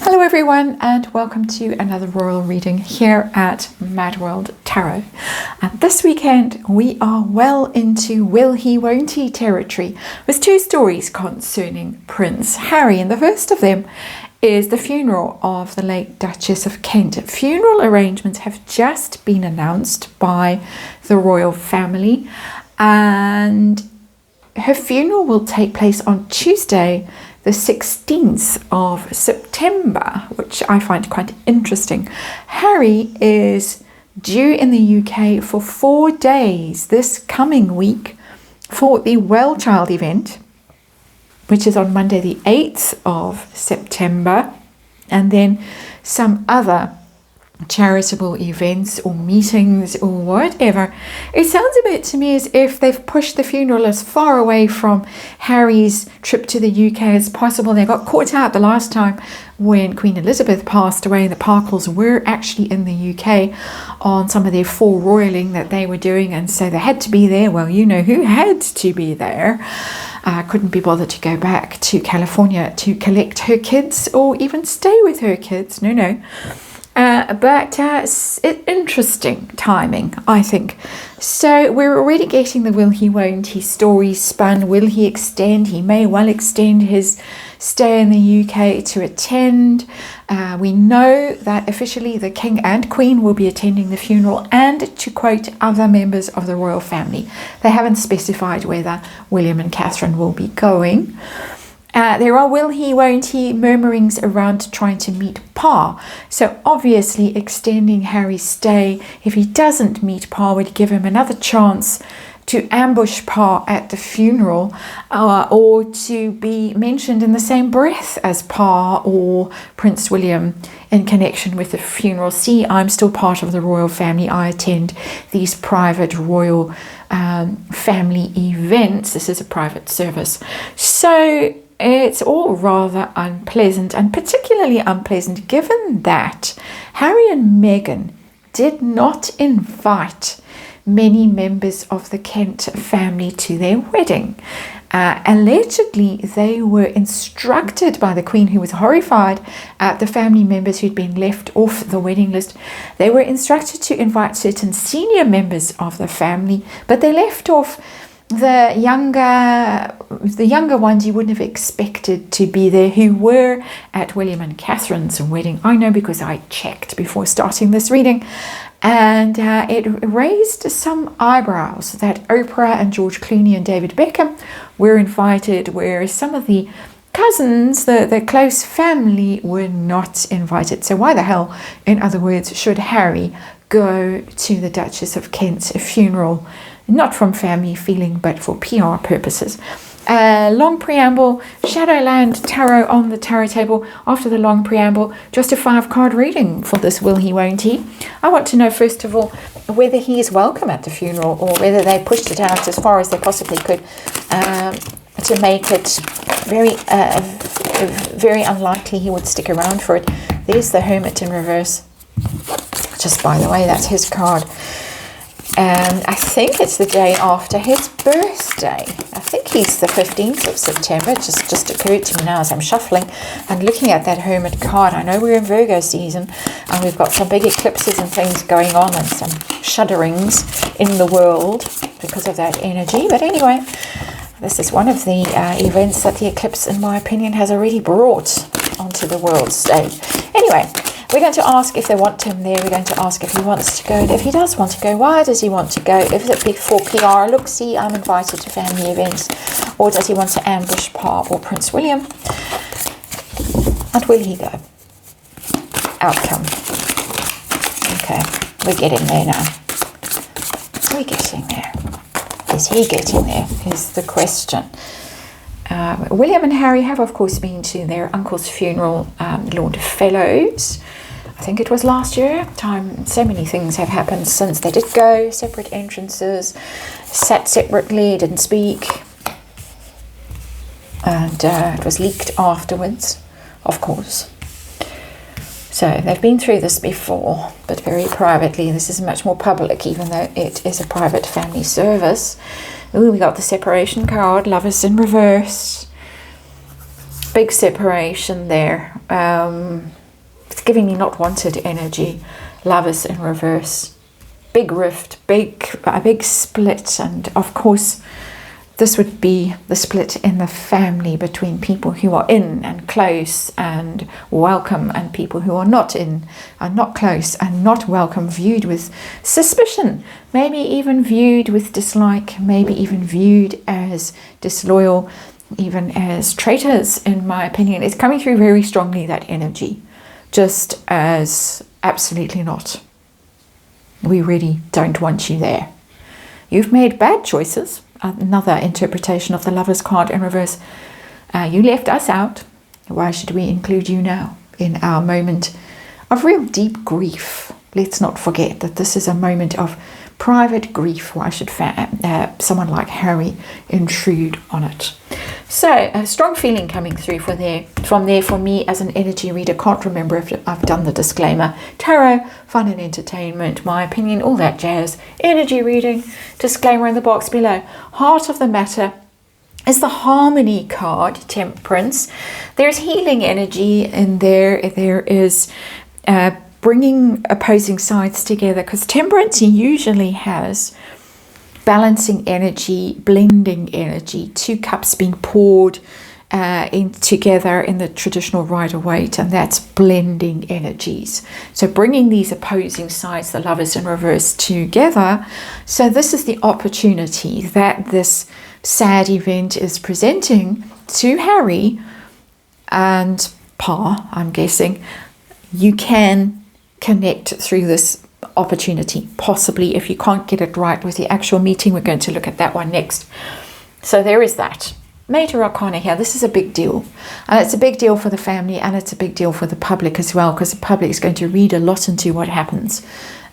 Hello everyone, and welcome to another royal reading here at MadWorldTarot. And this weekend we are well into will he won't he territory with two stories concerning Prince Harry, and the first of them is the funeral of the late Duchess of Kent. Funeral arrangements have just been announced by the royal family, and her funeral will take place on Tuesday the 16th of September, which I find quite interesting. Harry is due in the UK for 4 days this coming week for the Well Child event, which is on Monday the 8th of September, and then some other charitable events or meetings or whatever. It sounds a bit to me as if they've pushed the funeral as far away from Harry's trip to the UK as possible. They got caught out the last time when Queen Elizabeth passed away. The Parkles were actually in the UK on some of their full royaling that they were doing, and so they had to be there. Well, you know who had to be there. Couldn't be bothered to go back to California to collect her kids or even stay with her kids. No. But it's interesting timing, I think. So we're already getting the will he won't he story spun. Will he extend? He may well extend his stay in the UK to attend. We know that officially the King and Queen will be attending the funeral, and to quote other members of the royal family, they haven't specified whether William and Catherine will be going. There are will he won't he murmurings around trying to meet Pa. So obviously extending Harry's stay, if he doesn't meet Pa, would give him another chance to ambush Pa at the funeral, or to be mentioned in the same breath as Pa or Prince William in connection with the funeral. See, I'm still part of the royal family. I attend these private royal family events. This is a private service. So it's all rather unpleasant, and particularly unpleasant given that Harry and Meghan did not invite many members of the Kent family to their wedding. Allegedly, they were instructed by the Queen, who was horrified at the family members who'd been left off the wedding list. They were instructed to invite certain senior members of the family, but they left off the younger ones you wouldn't have expected to be there, who were at William and Catherine's wedding. I know because I checked before starting this reading, and it raised some eyebrows that Oprah and George Clooney and David Beckham were invited, whereas some of the cousins, the close family, were not invited. So why the hell, in other words, should Harry go to the Duchess of Kent's funeral? Not from family feeling, but for PR purposes. Long preamble, Shadowland Tarot on the tarot table. After the long preamble, just a 5-card reading for this will he won't he. I want to know first of all whether he is welcome at the funeral, or whether they pushed it out as far as they possibly could to make it very unlikely he would stick around for it. There's the Hermit in reverse. Just by the way, that's his card. And I think it's the day after his birthday. I think he's the 15th of September. It just occurred to me now as I'm shuffling and looking at that Hermit card. I know we're in Virgo season, and we've got some big eclipses and things going on, and some shudderings in the world because of that energy. But anyway, this is one of the events that the eclipse, in my opinion, has already brought onto the world stage. Anyway, we're going to ask if they want him there. We're going to ask if he wants to go. And if he does want to go, why does he want to go? If it's big for PR, look, see, I'm invited to family events. Or does he want to ambush Pa or Prince William? And will he go? Outcome. Okay, we're getting there now. We're getting there. Is he getting there? Is the question. William and Harry have, of course, been to their uncle's funeral, Lord Fellows. I think it was last year. So many things have happened since they did go. Separate entrances, sat separately, didn't speak. And it was leaked afterwards, of course. So they've been through this before, but very privately. This is much more public, even though it is a private family service. Ooh, we got the separation card, Lovers in reverse. big separation there. It's giving me not wanted energy. Lovers in reverse. Big rift, a big split, and of course this would be the split in the family between people who are in and close and welcome, and people who are not in and not close and not welcome, viewed with suspicion, maybe even viewed with dislike, maybe even viewed as disloyal, even as traitors, in my opinion. It's coming through very strongly, that energy, just as absolutely not. We really don't want you there. You've made bad choices. Another interpretation of the Lovers card in reverse. You left us out. Why should we include you now in our moment of real deep grief? Let's not forget that this is a moment of private grief. Why should someone like Harry intrude on it? So a strong feeling coming through from there for me as an energy reader. Can't remember if I've done the disclaimer. Tarot, fun and entertainment, my opinion, all that jazz. Energy reading, disclaimer in the box below. Heart of the matter is the Harmony card, Temperance. There's healing energy in there. There is bringing opposing sides together, because Temperance usually has balancing energy, blending energy, 2 cups being poured in together in the traditional Rider-Waite, and that's blending energies. So bringing these opposing sides, the Lovers in reverse, together. So this is the opportunity that this sad event is presenting to Harry and Pa, I'm guessing. You can connect through this opportunity, possibly, if you can't get it right with the actual meeting. We're going to look at that one next. So there is that. Major Arcana here. This is a big deal, and it's a big deal for the family, and it's a big deal for the public as well, because the public is going to read a lot into what happens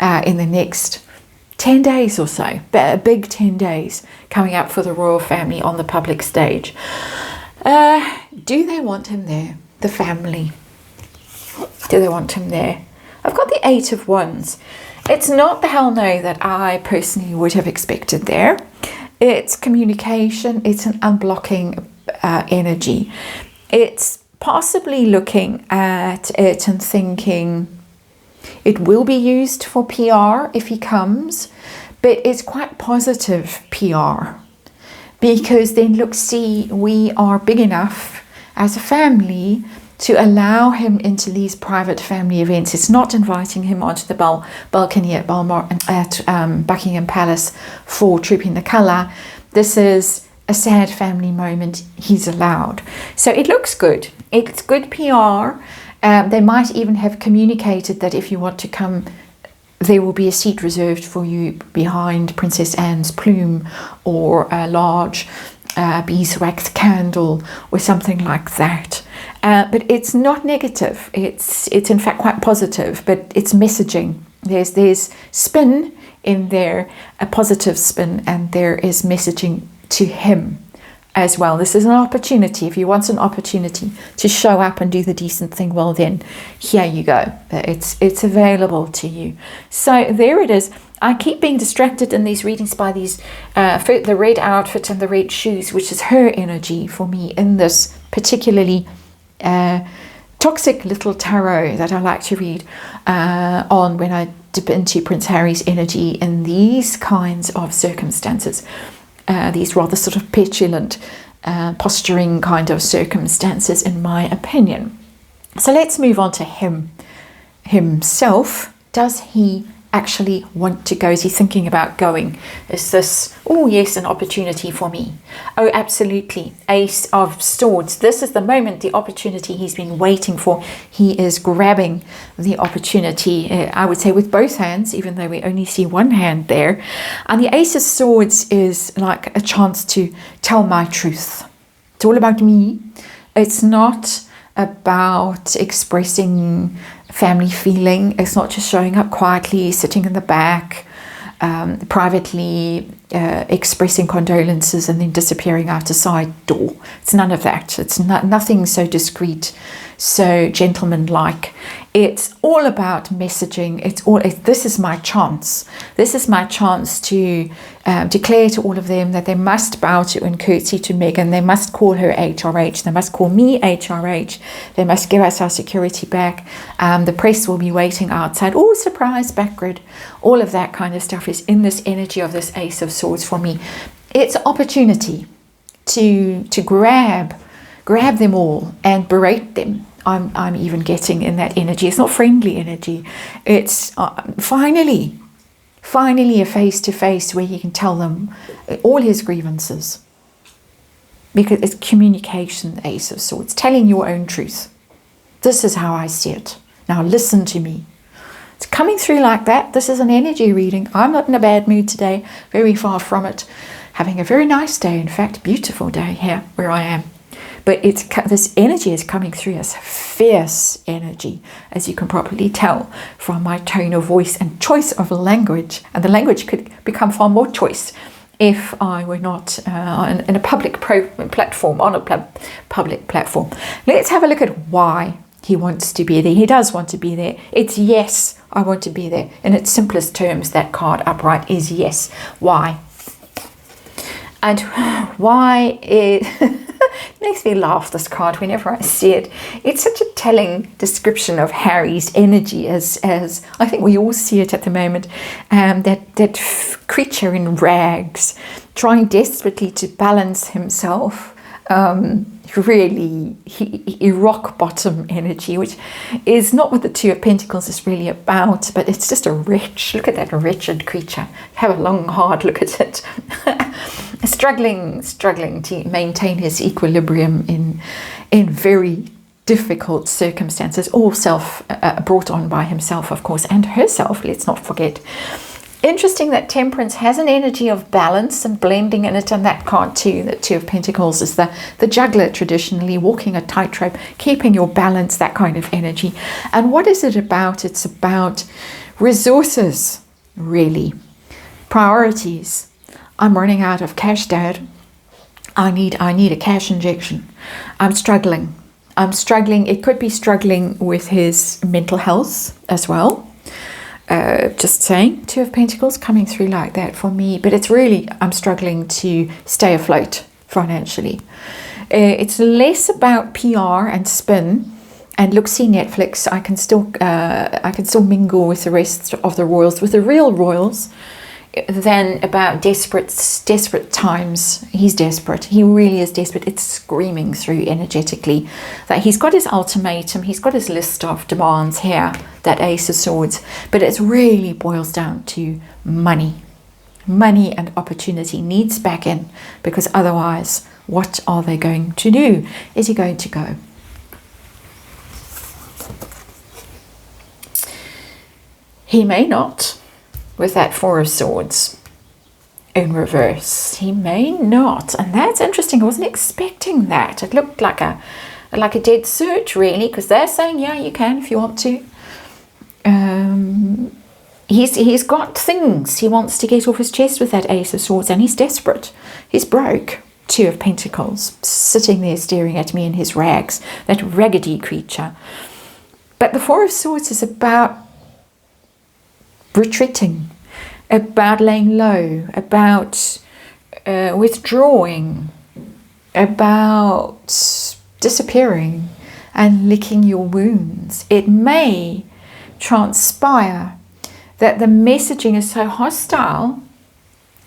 in the next 10 days or so. A big 10 days coming up for the royal family on the public stage. Do they want him there? The family. Do they want him there? I've got the 8 of Wands. It's not the hell no that I personally would have expected there. It's communication. It's an unblocking energy. It's possibly looking at it and thinking it will be used for PR if he comes, but it's quite positive PR, because then look, see, we are big enough as a family to allow him into these private family events. It's not inviting him onto the balcony at Buckingham Palace for Trooping the Colour. This is a sad family moment. He's allowed. So it looks good. It's good PR. They might even have communicated that if you want to come, there will be a seat reserved for you behind Princess Anne's plume, or a large beeswax candle or something like that. But it's not negative. It's in fact quite positive, but it's messaging. There's spin in there, a positive spin, and there is messaging to him as well. This is an opportunity. If you want an opportunity to show up and do the decent thing, well then, here you go. It's available to you. So there it is. I keep being distracted in these readings by these the red outfit and the red shoes, which is her energy for me in this particularly toxic little tarot that I like to read on when I dip into Prince Harry's energy in these kinds of circumstances, these rather sort of petulant posturing kind of circumstances, in my opinion. So let's move on to himself. Does he actually want to go? Is he thinking about going? Is this, oh yes, an opportunity for me? Oh, absolutely. Ace of Swords. This is the moment, the opportunity he's been waiting for. He is grabbing the opportunity, I would say, with both hands, even though we only see one hand there. And the Ace of Swords is like a chance to tell my truth. It's all about me. It's not about expressing family feeling. It's not just showing up quietly, sitting in the back, privately expressing condolences and then disappearing out a side door. It's none of that. It's nothing so discreet, so gentleman-like. It's all about messaging. This is my chance. This is my chance to declare to all of them that they must bow to and curtsy to Megan. They must call her HRH. They must call me HRH. They must give us our security back. The press will be waiting outside. Oh, surprise, backgrid. All of that kind of stuff is in this energy of this Ace of Swords for me. It's an opportunity to grab them all and berate them. I'm even getting in that energy. It's not friendly energy. It's finally a face-to-face where he can tell them all his grievances. Because it's communication, the Ace of Swords, telling your own truth. This is how I see it. Now listen to me. It's coming through like that. This is an energy reading. I'm not in a bad mood today. Very far from it. Having a very nice day. In fact, beautiful day here where I am. But this energy is coming through as fierce energy, as you can probably tell from my tone of voice and choice of language. And the language could become far more choice if I were not in a public platform, on a public platform. Let's have a look at why he wants to be there. He does want to be there. It's yes, I want to be there. In its simplest terms, that card upright is yes. Why? And why it makes me laugh, this card, whenever I see it. It's such a telling description of Harry's energy as I think we all see it at the moment. That creature in rags, trying desperately to balance himself. Really, rock bottom energy, which is not what the Two of Pentacles is really about, but it's just look at that wretched creature. Have a long, hard look at it. struggling to maintain his equilibrium in very difficult circumstances, all brought on by himself, of course, and herself, let's not forget. Interesting that Temperance has an energy of balance and blending in it, and that card too, the Two of Pentacles, is the juggler, traditionally walking a tightrope, keeping your balance, that kind of energy. And what is it about? It's about resources, really. Priorities. I'm running out of cash, Dad. I need a cash injection. I'm struggling. It could be struggling with his mental health as well. Just saying, Two of Pentacles coming through like that for me, but it's really, I'm struggling to stay afloat financially. It's less about PR and spin and look, see Netflix. I can still mingle with the rest of the royals, with the real royals, than about desperate times. He's desperate. He really is desperate. It's screaming through energetically that he's got his ultimatum. He's got his list of demands here, that Ace of Swords. But it really boils down to money. Money and opportunity needs back in, because otherwise, what are they going to do? Is he going to go? He may not. With that Four of Swords in reverse, he may not, and that's interesting. I wasn't expecting that. It looked like a dead search, really, because they're saying, yeah, you can if you want to. He's got things he wants to get off his chest with that Ace of Swords, and he's desperate. He's broke. Two of Pentacles, sitting there staring at me in his rags, that raggedy creature. But the Four of Swords is about retreating, about laying low, about withdrawing, about disappearing and licking your wounds. It may transpire that the messaging is so hostile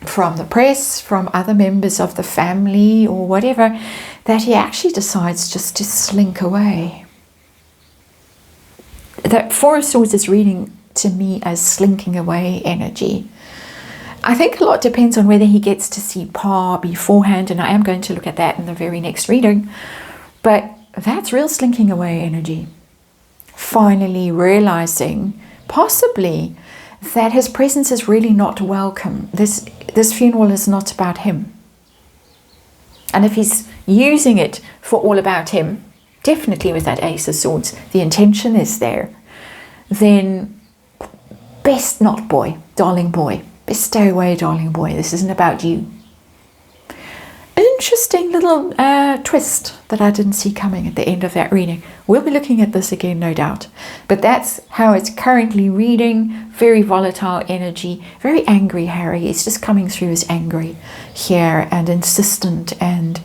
from the press, from other members of the family or whatever, that he actually decides just to slink away. That Four of Swords is reading to me as slinking away energy. I think a lot depends on whether he gets to see Pa beforehand, and I am going to look at that in the very next reading, but that's real slinking away energy. Finally realizing, possibly, that his presence is really not welcome. This funeral is not about him. And if he's using it for all about him, definitely with that Ace of Swords, the intention is there, then best not, boy, darling boy. Best stay away, darling boy. This isn't about you. Interesting little twist that I didn't see coming at the end of that reading. We'll be looking at this again, no doubt. But that's how it's currently reading. Very volatile energy, very angry Harry. It's just coming through as angry here and insistent and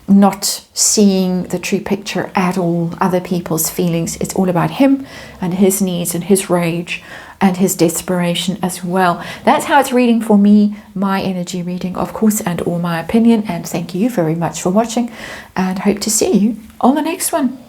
not seeing the true picture at all, other people's feelings. It's all about him and his needs and his rage and his desperation as well. That's how it's reading for me, my energy reading, of course, and all my opinion. And thank you very much for watching, and hope to see you on the next one.